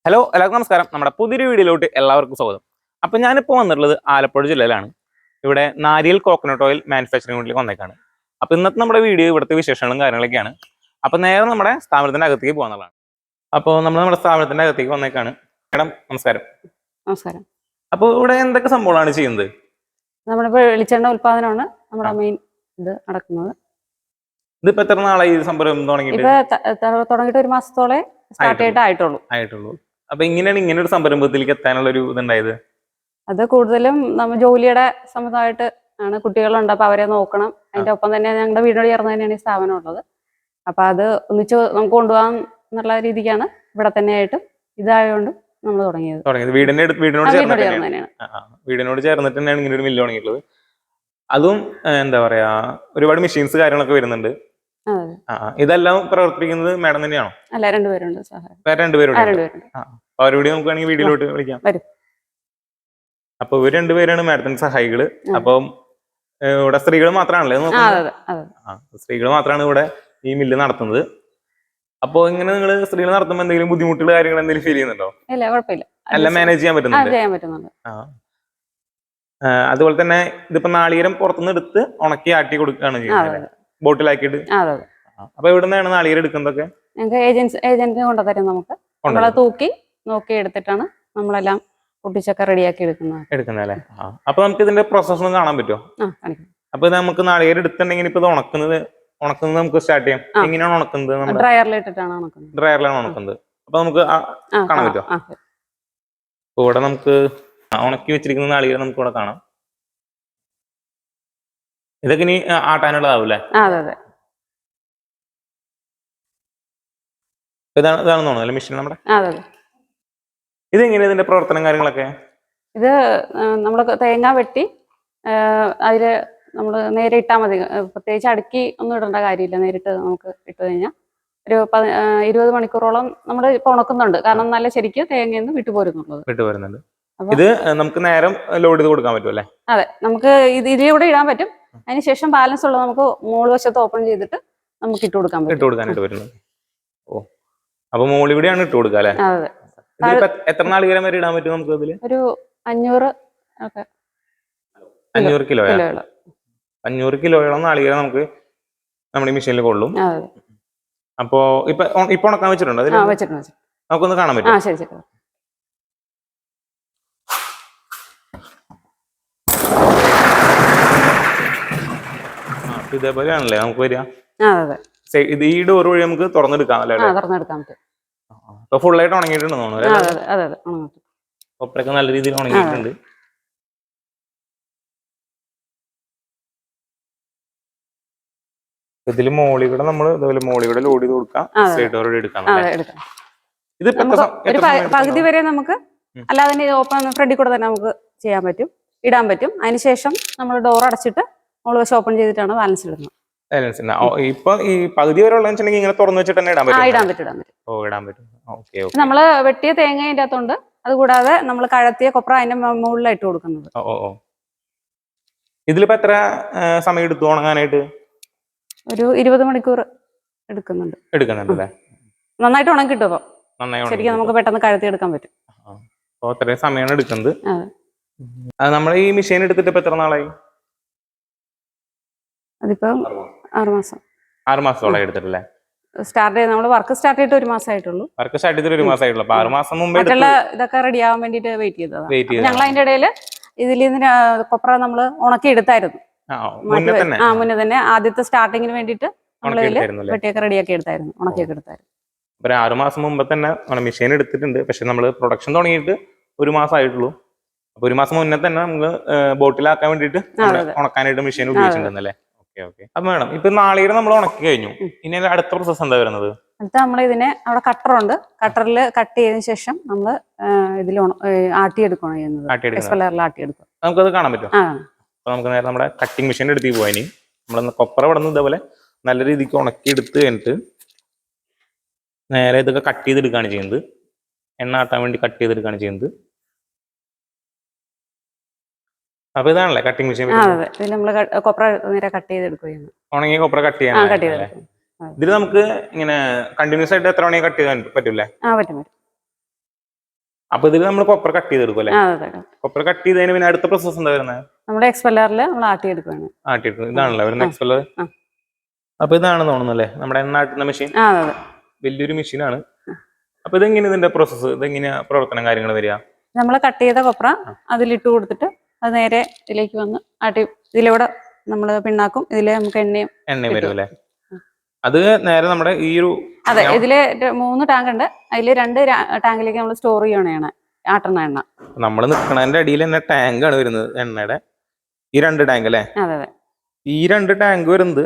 Hello എല്ലാവർക്കും നമസ്കാരം. നമ്മുടെ പുതിയൊരു വീഡിയോയിലോട്ട് എല്ലാവർക്കും സ്വാഗതം. അപ്പോൾ ഞാനിപ്പോൾ വന്നിട്ടുള്ളത് ആലപ്പുഴ ജില്ലയിലാണ്. ഇവിടെ നാരിയൽ കോക്കനട്ട് ഓയിൽ മാനുഫാക്ചറിംഗ് യൂണിറ്റിലേക്ക് വന്നേക്കാണ്. അപ്പോൾ ഇന്നത്തെ നമ്മുടെ വീഡിയോ ഇവിടുത്തെ വിശേഷങ്ങളും കാര്യങ്ങളൊക്കെയാണ്. അപ്പോൾ നേരെ നമ്മുടെ സ്ഥാപനത്തിൻ്റെ അകത്തേക്ക് പോകുന്നതാണ്. അപ്പോൾ നമ്മൾ നമ്മുടെ സ്ഥാപനത്തിൻ്റെ അകത്തേക്ക് വന്നേക്കാണ്. മാഡം നമസ്കാരം. നമസ്കാരം. അപ്പോൾ ഇവിടെ എന്തൊക്കെ സംഭവങ്ങളാണ് ചെയ്യുന്നത്? നമ്മളിപ്പോൾ വെളിച്ചെണ്ണ ഉൽപ്പാദനമാണ് നമ്മുടെ മെയിൻ ഇത് നടക്കുന്നത്. ഇതിപ്പോൾ എത്ര നാളായി ഈ സംഭവം തുടങ്ങിയിട്ട്? ഇപ്പോൾ തുടങ്ങിയിട്ട് ഒരു മാസത്തോളം സ്റ്റാർട്ട് ആയിട്ടുള്ളൂ. അപ്പൊ ഇങ്ങനെ ഒരു സംരംഭത്തിലേക്ക് എത്താനുള്ള ഒരു ഇതുണ്ടായത്? അത് കൂടുതലും നമ്മൾ ജോലിയുടെ സംബന്ധമായിട്ട് ആണ്. കുട്ടികളുണ്ട്, അപ്പൊ അവരെ നോക്കണം. അതിന്റെ ഒപ്പം തന്നെ ഞങ്ങളുടെ വീടിനോട് ചേർന്ന് തന്നെയാണ് ഈ സ്ഥാപനം ഉള്ളത്. അപ്പൊ അത് ഒന്നിച്ച് നമുക്ക് കൊണ്ടുപോകാൻ എന്നുള്ള രീതിക്കാണ് ഇവിടെ തന്നെയായിട്ട് ഇതായതുകൊണ്ട് നമ്മൾ തുടങ്ങിയത്. വീടിനോട് ചേർന്നിട്ട് തന്നെയാണ് ഇങ്ങനെ ഒരു മില്ല് തുടങ്ങിയിട്ടുള്ളത്. അതും എന്താ പറയാ, ഒരുപാട് മെഷീൻസ് കാര്യങ്ങളൊക്കെ വരുന്നുണ്ട്. ഇതെല്ലാം പ്രവർത്തിപ്പിക്കുന്നത് മാഡം തന്നെയാണോ? അല്ല, രണ്ടുപേരുണ്ട്. അവരോട് നമുക്ക് വേണമെങ്കിൽ വീഡിയോയിലോട്ട് വിളിക്കാം. അപ്പൊ ഇവർ രണ്ടുപേരാണ് മാഡത്തിന്റെ സഹായികള്. അപ്പം ഇവിടെ സ്ത്രീകൾ മാത്രമാണല്ലേ? സ്ത്രീകൾ മാത്രമാണ് ഇവിടെ ഈ മില്ല് നടത്തുന്നത്. അപ്പൊ ഇങ്ങനെ നിങ്ങൾ സ്ത്രീകൾ നടത്തുമ്പോൾ എന്തെങ്കിലും ബുദ്ധിമുട്ടുകൾ കാര്യങ്ങൾ എന്തെങ്കിലും ഫീൽ ചെയ്യുന്നുണ്ടോ? ഇല്ല, കുഴപ്പമില്ല. എല്ലാം മാനേജ് ചെയ്യാൻ പറ്റുന്നുണ്ട്. അതുപോലെ തന്നെ ഇതിപ്പോ നാളികേരം പുറത്തുനിന്ന് എടുത്ത് ഉണക്കി ആട്ടി കൊടുക്കുകയാണ് ചെയ്യുന്നത്, ബോട്ടിലാക്കിയിട്ട്. അപ്പൊ ഇവിടെ നിന്നാണ് നാളികേരം എടുക്കുന്നതൊക്കെ? ഏജന്റ് കൊണ്ടുതരും. നമുക്ക് നമ്മളെ നോക്കി എടുത്തിട്ടാണ് നമ്മളെല്ലാം പൊട്ടിച്ചൊക്കെ റെഡിയാക്കി എടുക്കുന്നതല്ലേ? അപ്പൊ നമുക്ക് ഇതിന്റെ പ്രോസസ് ഒന്ന് കാണാൻ പറ്റുമോ? അപ്പൊ നമുക്ക് നാളികേരം എടുത്തിട്ടുണ്ടെങ്കിൽ ഇപ്പൊ ഇത് ഉണക്കുന്നത് നമുക്ക് സ്റ്റാർട്ട് ചെയ്യാം. എങ്ങനെയാണ് ഉണക്കുന്നത്? ഡ്രയറിലാണ് ഉണക്കുന്നത്. അപ്പൊ നമുക്ക് കാണാൻ പറ്റുമോ? ഇവിടെ നമുക്ക് ഉണക്കി വെച്ചിരിക്കുന്ന നാളികേരം നമുക്ക് ഇവിടെ കാണാം. ഇതൊക്കെ ഇനി ആട്ടാനുള്ളതാവൂല്ലേ? ഇതാണെന്ന് തോന്നുന്നു മെഷീൻ നമ്മുടെ. ഇതെങ്ങനെയാ ഇതിന്റെ പ്രവർത്തനം കാര്യങ്ങളൊക്കെ? ഇത് നമ്മൾ തേങ്ങ വെട്ടി അതില് നമ്മൾ നേരെ ഇട്ടാൽ മതി. പ്രത്യേകിച്ച് അടുക്കി ഒന്നും ഇടേണ്ട കാര്യമില്ല. നേരിട്ട് നമുക്ക് ഇട്ട് കഴിഞ്ഞാൽ ഒരു 20 മണിക്കൂറോളം നമ്മൾ ഇപ്പൊ ഉണക്കുന്നുണ്ട്. കാരണം നല്ല ശരിക്ക് തേങ്ങയെന്ന് വിട്ടുപോരുന്നുണ്ട്. ഇത് നമുക്ക് നേരം ലോഡ് ചെയ്ത് കൊടുക്കാൻ പറ്റും അല്ലേ? അതെ, നമുക്ക് ഇതിലൂടെ ഇടാൻ പറ്റും. അതിനുശേഷം ബാലൻസ് ഉള്ളത് നമുക്ക് മോള് വശത്ത് ഓപ്പൺ ചെയ്തിട്ട് നമുക്ക് ഇട്ട് കൊടുക്കാനായിട്ട് വരുന്നത്. ഓ, അപ്പൊ മോളി കൂടെയാണ് ഇട്ട് കൊടുക്കുക അല്ലേ? എത്ര നാളികേരം വരെ ഇടാൻ പറ്റും നമുക്ക് അതില്? ഒരു 500 കിലോ 500 കിലോയോളം നാളികേരം നമുക്ക് നമ്മുടെ മെഷീനിൽ കൊള്ളും. അപ്പോ ഇപ്പൊ ഉണക്കാൻ വെച്ചിട്ടുണ്ടോ? നമുക്കൊന്ന് കാണാൻ പറ്റും? ഇതേപോലെയാണല്ലേ നമുക്ക് വരിക? ഇത് ഈ ഡോർ വഴി നമുക്ക് തുറന്നെടുക്കാം അല്ലേ? അപ്പൊ ഫുള്ളായിട്ട് ഉണങ്ങിയിട്ടുണ്ടെന്ന് തോന്നുന്നു. കൊപ്രയൊക്കെ നല്ല രീതിയിൽ ഉണങ്ങിയിട്ടുണ്ട്. ഇതില് മോളികൂടെ നമ്മള് ഇതുപോലെ മോളികൂടെ ലോഡ് ചെയ്ത് കൊടുക്കാം. സൈഡ് ഡോർ എടുക്കാം. ഇത് പകുതി വരെ നമുക്ക് അല്ലാതെ ഓപ്പൺ ഫ്രണ്ടിൽ കൂടെ തന്നെ നമുക്ക് ചെയ്യാൻ പറ്റും, ഇടാൻ പറ്റും. അതിനുശേഷം നമ്മൾ ഡോർ അടച്ചിട്ട് മോള് വശം ഓപ്പൺ ചെയ്തിട്ടാണ് ബാലൻസ് ഇടുന്നത്. ഇപ്പൊ ഈ പകുതി വരെ ഉള്ളതെന്ന് ഇങ്ങനെ തുറന്നു വെച്ചിട്ട് തന്നെ ഇടാൻ പറ്റും. നമ്മള് വെട്ടിയ തേങ്ങ അതിന്റെ അകത്തുണ്ട്. അതുകൂടാതെ നമ്മൾ കഴത്തിയ കൊപ്ര അതിന്റെ മുകളിലായിട്ട് കൊടുക്കുന്നത്. ഇതിലിപ്പോ എത്ര സമയം എടുത്തു ഉണങ്ങാനായിട്ട്? ഒരു 20 മണിക്കൂർ എടുക്കുന്നുണ്ട്. നന്നായിട്ട് ഉണങ്ങി കിട്ടും. ശരിക്കും നമുക്ക് പെട്ടെന്ന് കഴത്തി എടുക്കാൻ പറ്റും. അത്രയും സമയമാണ് എടുക്കുന്നത്. നമ്മൾ ഈ മെഷീൻ എടുത്തിട്ട് ഇപ്പൊ എത്ര നാളായി? അതിപ്പോ 6 മാസം. 6 മാസത്തോളം എടുത്തിട്ടല്ലേ? വർക്ക് സ്റ്റാർട്ട് ചെയ്തിട്ട് 1 മാസമായിട്ടുള്ളൂ. 6 മാസം മുമ്പ് ഇതൊക്കെ റെഡി ആവാൻ വേണ്ടിട്ട് വെയിറ്റ് ചെയ്തത്. ഞങ്ങൾ അതിന്റെ ഇടയിൽ ഇതിൽ നിന്ന് കൊപ്ര നമ്മള് ഉണക്കി എടുത്തായിരുന്നു. മുന്നേ തന്നെ ആദ്യത്തെ സ്റ്റാർട്ടിങ്ങിന് വേണ്ടിട്ട് നമ്മളിതില് വെട്ടിയൊക്കെ റെഡിയാക്കി എടുത്തായിരുന്നു, ഉണക്കിയൊക്കെ എടുത്തായിരുന്നു. 6 മാസം മുമ്പ് തന്നെ മെഷീൻ എടുത്തിട്ടുണ്ട്. പക്ഷെ നമ്മള് പ്രൊഡക്ഷൻ തുടങ്ങിയിട്ട് 1 മാസം ആയിട്ടുള്ളൂ. അപ്പൊ 1 മാസം മുന്നേ തന്നെ നമുക്ക് ബോട്ടിലാക്കാൻ വേണ്ടിട്ട് ഉണക്കാനായിട്ട് മെഷീൻ ഉപയോഗിച്ചിട്ടുണ്ടല്ലേ? അപ്പൊ മേഡം, ഇപ്പൊ നാളികേരം നമ്മൾ ഉണക്കി കഴിഞ്ഞു. ഇനി അടുത്ത പ്രോസസ് എന്താ വരുന്നത്? അടുത്ത നമ്മൾ ഇതിനെ അവിടെ കട്ടറുണ്ട്. കട്ടറിൽ കട്ട് ചെയ്തതിനു ശേഷം നമ്മള് ഇതിൽ ആട്ടിയെടുക്കണം ചെയ്യുന്നത്. നമുക്കത് കാണാൻ പറ്റും? അപ്പൊ നമുക്ക് നേരെ നമ്മുടെ കട്ടിങ് മെഷീൻ എടുത്ത് പോവാ. ഇനി നമ്മളൊന്ന് കൊപ്ര ഇവിടെ ഇതേപോലെ നല്ല രീതിക്ക് ഉണക്കി എടുത്ത് കഴിഞ്ഞിട്ട് നേരെ ഇതൊക്കെ കട്ട് ചെയ്തെടുക്കുകയാണ് ചെയ്യുന്നത്. എണ്ണ ആട്ടാൻ വേണ്ടി കട്ട് ചെയ്തെടുക്കുകയാണ് ചെയ്യുന്നത്. അപ്പൊ ഇതാണല്ലേ കട്ടിങ് മെഷീൻ? ഉണങ്ങിയ കൊപ്ര കട്ട് ചെയ്യാൻ. ഇതിൽ നമുക്ക് ഇങ്ങനെ കണ്ടിന്യൂസ് ആയിട്ട് എത്ര മണി കട്ട് ചെയ്യാൻ പറ്റൂലേ? അപ്പൊ ഇതിൽ നമ്മൾ കൊപ്പർ കട്ട് ചെയ്തെടുക്കും അല്ലെ? അതെ. കൊപ്പർ കട്ട് ചെയ്തതിന് പിന്നെ അടുത്ത പ്രോസസ് എന്താ വരുന്നത്? നമ്മുടെ എക്സ്പെല്ലറിൽ നമ്മൾ ആട്ടിയെടുക്കുകയാണ്. ആട്ടിയെടുക്കും. ഇതാണല്ലോ വരുന്ന എക്സ്പെല്ലർ. അപ്പൊ ഇതാണെന്ന് തോന്നുന്നു അല്ലേ നമ്മുടെ എണ്ണ ആട്ടുന്ന മെഷീൻ? അതെ. വലിയൊരു മെഷീനാണ്. അപ്പൊ ഇതെങ്ങനെ ഇതിന്റെ പ്രോസസ്സ്, ഇതെങ്ങനെയാ പ്രവർത്തനം കാര്യങ്ങൾ വരിക? നമ്മൾ കട്ട് ചെയ്ത കൊപ്ര അതിലിട്ട് കൊടുത്തിട്ട് അത് നേരെ ഇതിലേക്ക് വന്ന് ആട്ടി, ഇതിലൂടെ നമ്മൾ പിണ്ണാക്കും, ഇതില് നമുക്ക് എണ്ണയും വരും അല്ലെ? അത് നേരെ നമ്മുടെ ഈ ഒരു അതെ, ഇതില് 3 ടാങ്ക് ഉണ്ട്. അതില് 2 ടാങ്കിലേക്ക് നമ്മൾ സ്റ്റോർ ചെയ്യണതാണ് ആട്ടുന്ന എണ്ണ. നമ്മൾ നിൽക്കണതിന്റെ അടിയിൽ തന്നെ ടാങ്ക് ആണ് വരുന്നത് എണ്ണയുടെ. ഈ 2 ടാങ്ക് അല്ലേ? അതെ. ഈ 2 ടാങ്ക് വരുന്നത്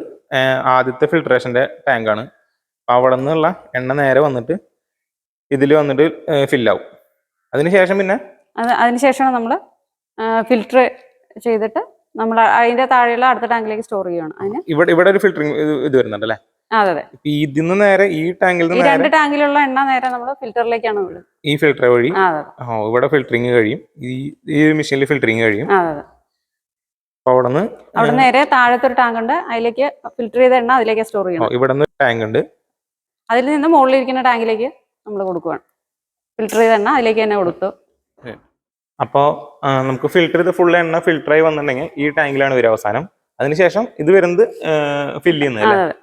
ആദ്യത്തെ ഫിൽട്രേഷന്റെ ടാങ്ക് ആണ്. അവിടെ നിന്നുള്ള എണ്ണ നേരെ വന്നിട്ട് ഇതിൽ വന്നിട്ട് ഫില്ലാവും. അതിനുശേഷം പിന്നെ അതിനുശേഷമാണ് നമ്മൾ ഫിൽറ്റർ ചെയ്തിട്ട് നമ്മൾ അതിന്റെ താഴെയുള്ള അടുത്ത ടാങ്കിലേക്ക് സ്റ്റോർ ചെയ്യണം. അതിന് ഇവിടെ ഒരു ഫിൽറ്ററിംഗ് ഇത് വരുന്നുണ്ട് അല്ലേ? അതെ. ഇതിന്ന് നേരെ ഈ ടാങ്കിൽ ഈ 2 ടാങ്കിലുള്ള എണ്ണ നേരെ നമ്മൾ ഫിൽറ്ററിലേക്കാണ് വിടുന്നത്. ഈ ഫിൽറ്റർ വഴി ഇവിടെ ഫിൽറ്ററിങ് കഴിയും, ഈ മെഷീനിൽ ഫിൽറ്ററിങ് കഴിയും. അവിടെ നേരെ താഴത്തെ ഒരു ടാങ്ക് ഉണ്ട്, അതിലേക്ക് ഫിൽറ്റർ ചെയ്ത എണ്ണ അതിലേക്ക് സ്റ്റോർ ചെയ്യണം. ഇവിടെ ടാങ്ക് ഉണ്ട്, അതിൽ നിന്ന് മുകളിലിരിക്കുന്ന ടാങ്കിലേക്ക് നമ്മൾ കൊടുക്കുകയാണ്. ഫിൽറ്റർ ചെയ്ത എണ്ണ അതിലേക്ക് തന്നെ കൊടുത്തു. അപ്പോൾ നമുക്ക് ഫിൽറ്റർ ചെയ്ത് ഫുൾ എണ്ണ ഫിൽറ്റർ ആയി വന്നിട്ടുണ്ടെങ്കിൽ ഈ ടാങ്കിലാണ് വരിക അവസാനം. അതിനുശേഷം ഇത് വരുന്നത് ഫില്ല് ചെയ്യുന്നത്.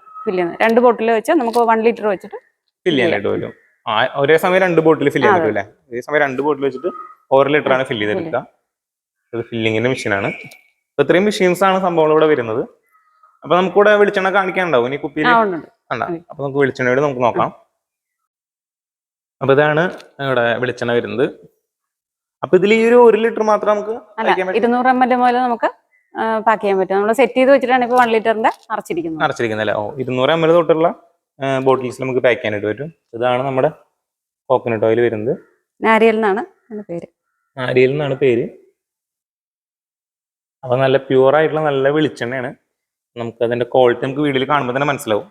2 ബോട്ടിൽ വെച്ച് നമുക്ക് 1 ലിറ്റർ വെച്ചിട്ട് ഫില്ല് ചെയ്യാനായിട്ട് വരും. ഒരേ സമയം 2 ബോട്ടിൽ ഫില്ല് ചെയ്യാൻ പറ്റും അല്ലേ? ഒരേ സമയം 2 ബോട്ടിൽ വെച്ചിട്ട് 1 ലിറ്റർ ആണ് ഫില്ല് ചെയ്തെടുക്കുക. ഇത് ഫില്ലിങ്ങിന്റെ മെഷീനാണ്. അപ്പൊ ഇത്രയും മെഷീൻസ് ആണ് സംഭവങ്ങൾ ഇവിടെ വരുന്നത്. അപ്പൊ നമുക്കിവിടെ വെളിച്ചെണ്ണ കാണിക്കാനുണ്ടാവും ഇനി കുപ്പിയിൽ? അപ്പൊ നമുക്ക് വെളിച്ചെണ്ണയോട് നമുക്ക് നോക്കാം. അപ്പൊ ഇതാണ് ഇവിടെ വെളിച്ചെണ്ണ വരുന്നത്. അപ്പൊ ഇതിൽ ഈ ഒരു 1 ലിറ്റർ മാത്രം നമുക്ക് 200 ml മുതൽ നമുക്ക് പാക്ക് ചെയ്യാൻ പറ്റും. നമ്മൾ സെറ്റ് ചെയ്ത് വെച്ചിട്ടാണ് ഇപ്പൊ 1 ലിറ്ററിന്റെ അടച്ചിരിക്കുന്നത് അല്ലേ? 200 ml തൊട്ടുള്ള ബോട്ടിൽസ് നമുക്ക് പാക്ക് ചെയ്യാനായിട്ട് പറ്റും. ഇതാണ് നമ്മുടെ കോക്കനട്ട് ഓയിൽ വരുന്നത്. നാരിയൽ എന്നാണ് പേര്. അപ്പൊ നല്ല പ്യൂർ ആയിട്ടുള്ള നല്ല വെളിച്ചെണ്ണയാണ്. നമുക്ക് അതിന്റെ ക്വാളിറ്റി നമുക്ക് വീഡിയോയിൽ കാണുമ്പോൾ തന്നെ മനസ്സിലാവും.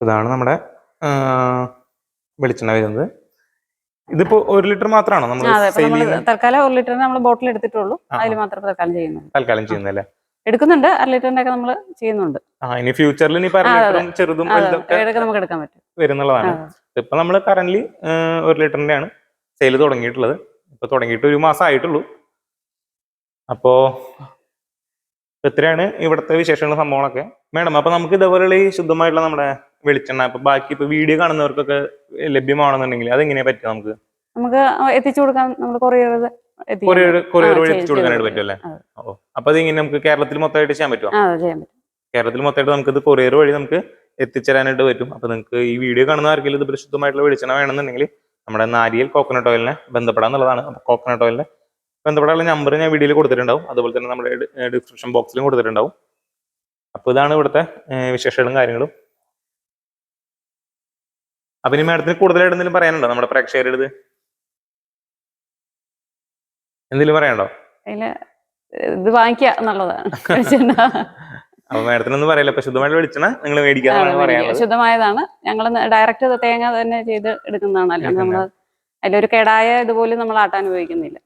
ഇതാണ് നമ്മുടെ വെളിച്ചെണ്ണ വരുന്നത്. ഇതിപ്പോ 1 ലിറ്റർ മാത്രമാണോ നമ്മൾ തൽക്കാലം? 1 ലിറ്ററിന് നമ്മൾ ബോട്ടിൽ എടുത്തിട്ടുള്ളൂ, അതിൽ മാത്രം തൽക്കാലം ചെയ്യുന്നല്ലേ? എടുക്കുന്നുണ്ട്. 1 ലിറ്ററിന്റെ ഒക്കെ നമ്മൾ ചെയ്യുന്നുണ്ട്. ഇനി ഫ്യൂച്ചറിൽ ചെറുതും നമുക്ക് എടുക്കാൻ പറ്റും വരുന്നുള്ളതാണ്. ഇപ്പൊ നമ്മൾ കറന്റ് 1 ലിറ്ററിന്റെ ആണ് സെയിൽ തുടങ്ങിയിട്ടുള്ളത്. ഇപ്പൊ തുടങ്ങിയിട്ട് 1 മാസം ആയിട്ടുള്ളൂ. അപ്പോ എത്രയാണ് ഇവിടുത്തെ വിശേഷങ്ങളും സംഭവങ്ങളൊക്കെ മേഡം? അപ്പൊ നമുക്ക് ഇതേപോലെയുള്ള ഈ ശുദ്ധമായിട്ടുള്ള നമ്മുടെ വെളിച്ചെണ്ണ ഇപ്പൊ ബാക്കി ഇപ്പൊ വീഡിയോ കാണുന്നവർക്കൊക്കെ ലഭ്യമാണെന്നുണ്ടെങ്കിൽ അതെങ്ങനെയാ പറ്റുക? നമുക്ക് എത്തിച്ചു കൊടുക്കാൻ നമ്മൾ കൊറിയർ വഴി എത്തിച്ചു കൊടുക്കാനായിട്ട് പറ്റും അല്ലേ? അപ്പൊ അതിങ്ങനെ നമുക്ക് കേരളത്തിൽ മൊത്തമായിട്ട് ചെയ്യാൻ പറ്റുമോ? കേരളത്തിൽ മൊത്തമായിട്ട് നമുക്ക് ഇത് കൊറിയർ വഴി നമുക്ക് എത്തിച്ചേരാനായിട്ട് പറ്റും. അപ്പൊ നിങ്ങൾക്ക് ഈ വീഡിയോ കാണുന്ന ആർക്കെങ്കിലും ഇത് ശുദ്ധമായിട്ടുള്ള വെളിച്ചെണ്ണ വേണമെന്നുണ്ടെങ്കിൽ നമ്മുടെ നാരിയൽ കോക്കനട്ട് ഓയിലിനെ ബന്ധപ്പെടാന്നുള്ളതാണ്. അപ്പൊ കോക്കനട്ട് ഓയിലിനെ ബന്ധപ്പെടാനുള്ള നമ്പർ ഞാൻ വീഡിയോയിൽ കൊടുത്തിട്ടുണ്ടാവും, അതുപോലെ തന്നെ നമ്മുടെ ഡിസ്ക്രിപ്ഷൻ ബോക്സിലും കൊടുത്തിട്ടുണ്ടാവും. അപ്പൊ ഇതാണ് ഇവിടുത്തെ വിശേഷങ്ങളും കാര്യങ്ങളും. അപ്പൊ ഇനി മാഡത്തിന് കൂടുതലായിട്ട് എന്തെങ്കിലും പറയാനുണ്ടോ നമ്മുടെ പ്രേക്ഷകരുടെ? എന്തെങ്കിലും പറയാനുണ്ടോ? ഇത് വാങ്ങിക്കുക എന്നുള്ളതാണ്. അപ്പൊ മാഡത്തിനൊന്നും പറയില്ല, ഇപ്പൊ ശുദ്ധമായിട്ട് വെളിച്ചെണ്ണ നിങ്ങൾ മേടിക്കാന്നാണ് പറയാനുള്ളത്. ശുദ്ധമായതാണ്. ഞങ്ങൾ ഡയറക്റ്റ് തേങ്ങ തന്നെ ചെയ്ത് എടുക്കുന്നതാണ്. അല്ലെങ്കിൽ നമ്മൾ അതിലൊരു കേടായ ഇതുപോലും നമ്മൾ ആട്ടാൻ ഉപയോഗിക്കുന്നില്ല.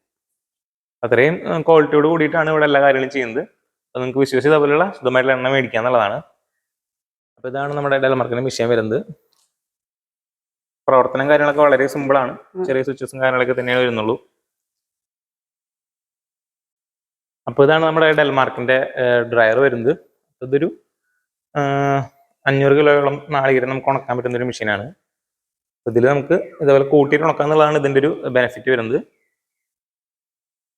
അത്രയും ക്വാളിറ്റിയോട് കൂടിയിട്ടാണ് ഇവിടെ എല്ലാ കാര്യങ്ങളും ചെയ്യുന്നത്. അപ്പൊ നിങ്ങൾക്ക് വിശ്വസിച്ച് അതുപോലെയുള്ള ശുദ്ധമായിട്ടുള്ള എണ്ണ മേടിക്കുക എന്നുള്ളതാണ്. അപ്പൊ ഇതാണ് നമ്മുടെ ഡെൽമാർക്കിന്റെ മെഷീൻ വരുന്നത്. പ്രവർത്തനം കാര്യങ്ങളൊക്കെ വളരെ സിമ്പിൾ ആണ്. ചെറിയ സ്വിച്ചസും കാര്യങ്ങളൊക്കെ തന്നെയാണ് വരുന്നുള്ളൂ. അപ്പൊ ഇതാണ് നമ്മുടെ ഡെൽമാർക്കിന്റെ ഡ്രയർ വരുന്നത്. ഇതൊരു 500 കിലോയോളം നാളികേരം നമുക്ക് ഉണക്കാൻ പറ്റുന്ന ഒരു മെഷീനാണ്. ഇതിൽ നമുക്ക് ഇതേപോലെ കൂട്ടിയിട്ട് ഉണക്കുക എന്നുള്ളതാണ് ഇതിന്റെ ഒരു ബെനിഫിറ്റ് വരുന്നത്.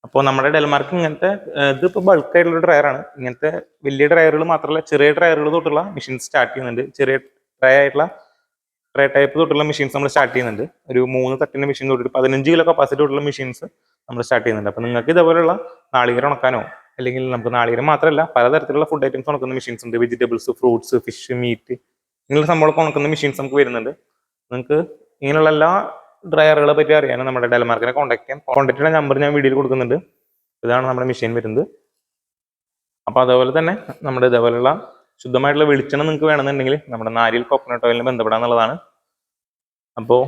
അപ്പോൾ നമ്മുടെ ഡെൽമാർക്ക് ഇങ്ങനത്തെ ഇതിപ്പോൾ ബൾക്കായിട്ടുള്ള ഡ്രയറാണ്. ഇങ്ങനത്തെ വലിയ ഡ്രയറുകൾ മാത്രമല്ല ചെറിയ ഡ്രയറുകൾ തൊട്ടുള്ള മെഷീൻ സ്റ്റാർട്ട് ചെയ്യുന്നുണ്ട്. ചെറിയ ട്രേ ടൈപ്പ് തൊട്ടുള്ള മെഷീൻസ് നമ്മൾ സ്റ്റാർട്ട് ചെയ്യുന്നുണ്ട്. ഒരു 3 തട്ടിന്റെ മെഷീൻ തൊട്ടിട്ട് 15 കിലോ കപ്പാസിറ്റി തൊട്ടുള്ള മെഷീൻസ് നമ്മൾ സ്റ്റാർട്ട് ചെയ്യുന്നുണ്ട്. അപ്പോൾ നിങ്ങൾക്ക് ഇതേപോലെയുള്ള നാളികേരം ഉണക്കാനോ അല്ലെങ്കിൽ നമുക്ക് നാളികേരം മാത്രമല്ല പലതരത്തിലുള്ള ഫുഡ് ഐറ്റംസ് ഉണക്കുന്ന മെഷീൻസ് ഉണ്ട്. വെജിറ്റബിൾസ്, ഫ്രൂട്ട്സ്, ഫിഷ്, മീറ്റ് ഇങ്ങനെയുള്ള സംഭവങ്ങളൊക്കെ ഉണക്കുന്ന മെഷീൻസ് നമുക്ക് വരുന്നുണ്ട്. നിങ്ങൾക്ക് ഇങ്ങനെയുള്ള എല്ലാ ഡ്രയറുകളെ പറ്റി അറിയാനും നമ്മുടെ ഡെൽമാർക്കിനെ കോൺടാക്ട് ചെയ്യാം. കോൺടാക്റ്റിന്റെ നമ്പർ ഞാൻ വീഡിയോയിൽ കൊടുക്കുന്നുണ്ട്. ഇതാണ് നമ്മുടെ മെഷീൻ വരുന്നത്. അപ്പോൾ അതുപോലെ തന്നെ നമ്മുടെ ഇതേപോലെയുള്ള ശുദ്ധമായിട്ടുള്ള വെളിച്ചെണ്ണ നിങ്ങൾക്ക് വേണമെന്നുണ്ടെങ്കിൽ നമ്മുടെ നാരിയൽ കോക്കനട്ട് ഓയിലിനെ ബന്ധപ്പെടാന്നുള്ളതാണ്. അപ്പോൾ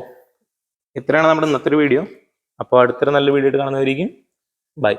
ഇത്രയാണ് നമ്മുടെ ഇന്നത്തെ ഒരു വീഡിയോ. അപ്പോൾ അടുത്തൊരു നല്ല വീഡിയോ ആയിട്ട് കാണുന്നവരിക്കും ബൈ.